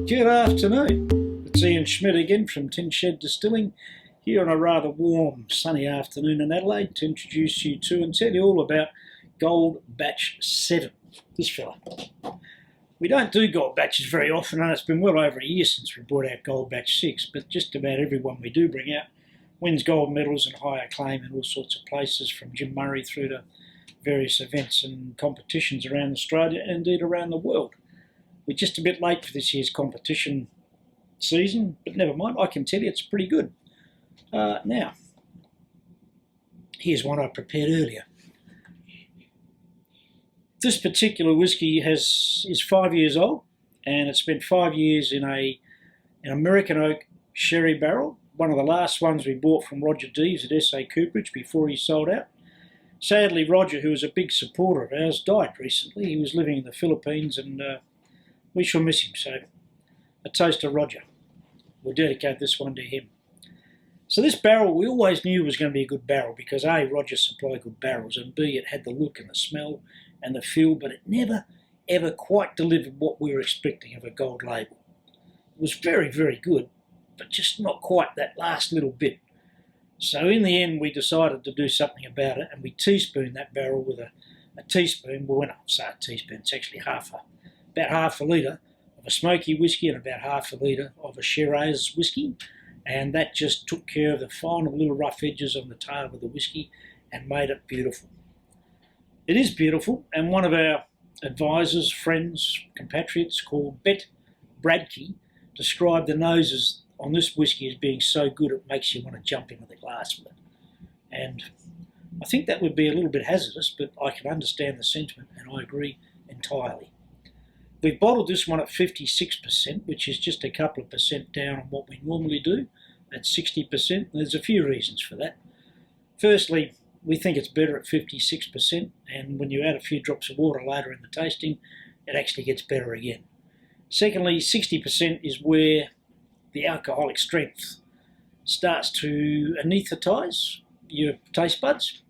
Good afternoon. It's Ian Schmidt again from Tin Shed Distilling here on a rather warm sunny afternoon in Adelaide to introduce you to and tell you all about Gold Batch 7, this fella. We don't do gold batches very often, and it's been well over a year since we brought out Gold Batch 6, but just about everyone we do bring out wins gold medals and high acclaim in all sorts of places, from Jim Murray through to various events and competitions around Australia and indeed around the world. We're just a bit late for this year's competition season, but never mind, I can tell you it's pretty good. Now, here's one I prepared earlier. This particular whisky is 5 years old, and it's spent 5 years in an American oak sherry barrel, one of the last ones we bought from Roger Deves at SA Cooperage before he sold out. Sadly, Roger, who was a big supporter of ours, died recently. He was living in the Philippines, and we shall miss him, so a toast to Roger. We'll dedicate this one to him. So this barrel we always knew was going to be a good barrel because A, Roger supplied good barrels, and B, it had the look and the smell and the feel, but it never ever quite delivered what we were expecting of a gold label. It was very, very good, but just not quite that last little bit. So in the end we decided to do something about it, and we teaspooned that barrel with a teaspoon, well when I say a teaspoon, it's actually about half a litre of a smoky whisky and about half a litre of a Shiraz whisky, and that just took care of the final little rough edges on the tail of the whisky and made it beautiful. It is beautiful, and one of our advisors, friends, compatriots called Bet Bradkey described the noses on this whisky as being so good it makes you want to jump into the glass with it. And I think that would be a little bit hazardous, but I can understand the sentiment and I agree entirely. We've bottled this one at 56%, which is just a couple of percent down on what we normally do at 60%. There's a few reasons for that. Firstly, we think it's better at 56%, and when you add a few drops of water later in the tasting, it actually gets better again. Secondly, 60% is where the alcoholic strength starts to anaesthetise your taste buds.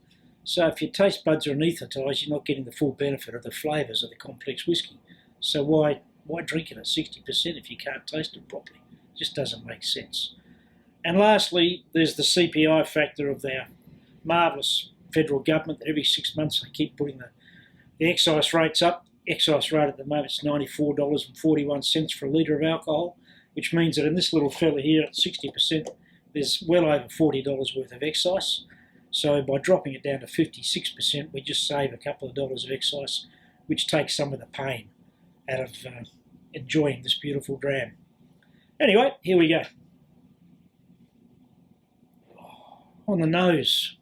So if your taste buds are anaesthetised, you're not getting the full benefit of the flavours of the complex whisky. So why drink it at 60% if you can't taste it properly? It just doesn't make sense. And lastly, there's the CPI factor of our marvellous federal government that every 6 months they keep putting the excise rates up. Excise rate at the moment is $94.41 for a litre of alcohol, which means that in this little fella here at 60%, there's well over $40 worth of excise. So by dropping it down to 56%, we just save a couple of dollars of excise, which takes some of the pain out of enjoying this beautiful dram. Anyway, here we go. On the nose,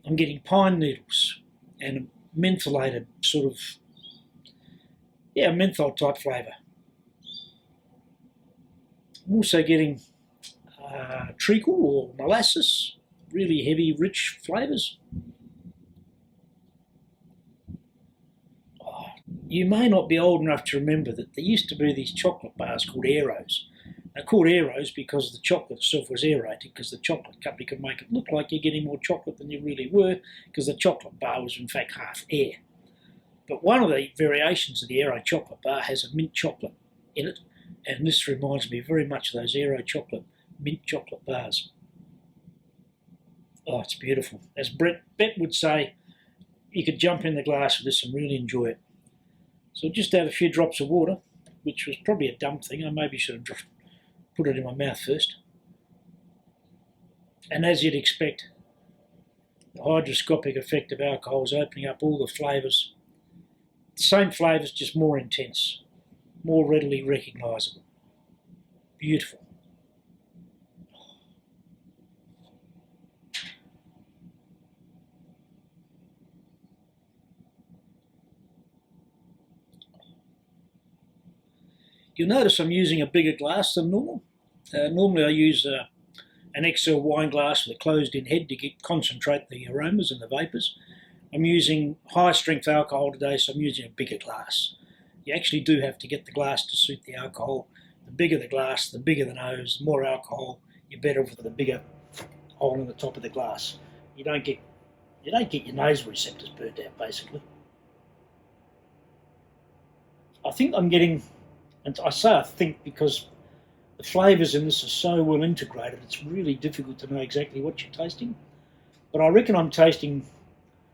I'm getting pine needles and a mentholated sort of, menthol type flavour. I'm also getting treacle or molasses, really heavy, rich flavours. You may not be old enough to remember that there used to be these chocolate bars called Aeros. They're called Aeros because the chocolate itself was aerated, because the chocolate company could make it look like you're getting more chocolate than you really were, because the chocolate bar was in fact half air. But one of the variations of the Aero chocolate bar has a mint chocolate in it, and this reminds me very much of those Aero chocolate, mint chocolate bars. Oh, it's beautiful. As Bet would say, you could jump in the glass with this and really enjoy it. So just add a few drops of water, which was probably a dumb thing. I maybe should have put it in my mouth first. And as you'd expect, the hydroscopic effect of alcohol is opening up all the flavours. The same flavours, just more intense, more readily recognisable. Beautiful. You'll notice I'm using a bigger glass than normal. Normally I use an XL wine glass with a closed-in head to concentrate the aromas and the vapours. I'm using high strength alcohol today, so I'm using a bigger glass. You actually do have to get the glass to suit the alcohol. The bigger the glass, the bigger the nose, the more alcohol, you're better with the bigger hole in the top of the glass. You don't get your nasal receptors burnt out, basically. I think I'm getting And I say I think because the flavours in this are so well integrated, it's really difficult to know exactly what you're tasting. But I reckon I'm tasting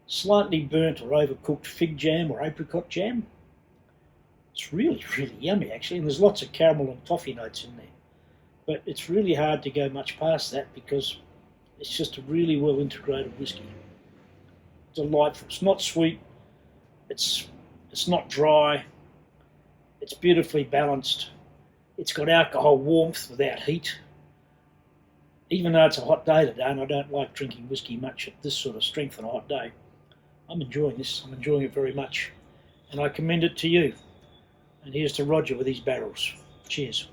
slightly burnt or overcooked fig jam or apricot jam. It's really, really yummy actually, and there's lots of caramel and toffee notes in there. But it's really hard to go much past that because it's just a really well integrated whiskey. Delightful. It's not sweet. It's not dry. It's beautifully balanced. It's got alcohol warmth without heat. Even though it's a hot day today, and I don't like drinking whiskey much at this sort of strength on a hot day, I'm enjoying this. I'm enjoying it very much, and I commend it to you. And here's to Roger with his barrels. Cheers.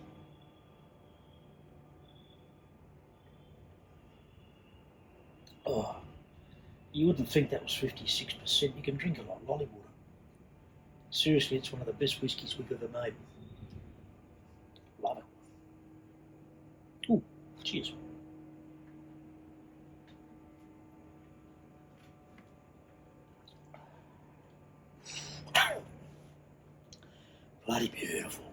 Oh, you wouldn't think that was 56%. You can drink a lot of lolly water. Seriously, it's one of the best whiskies we've ever made. Love it. Ooh, cheers. Bloody beautiful.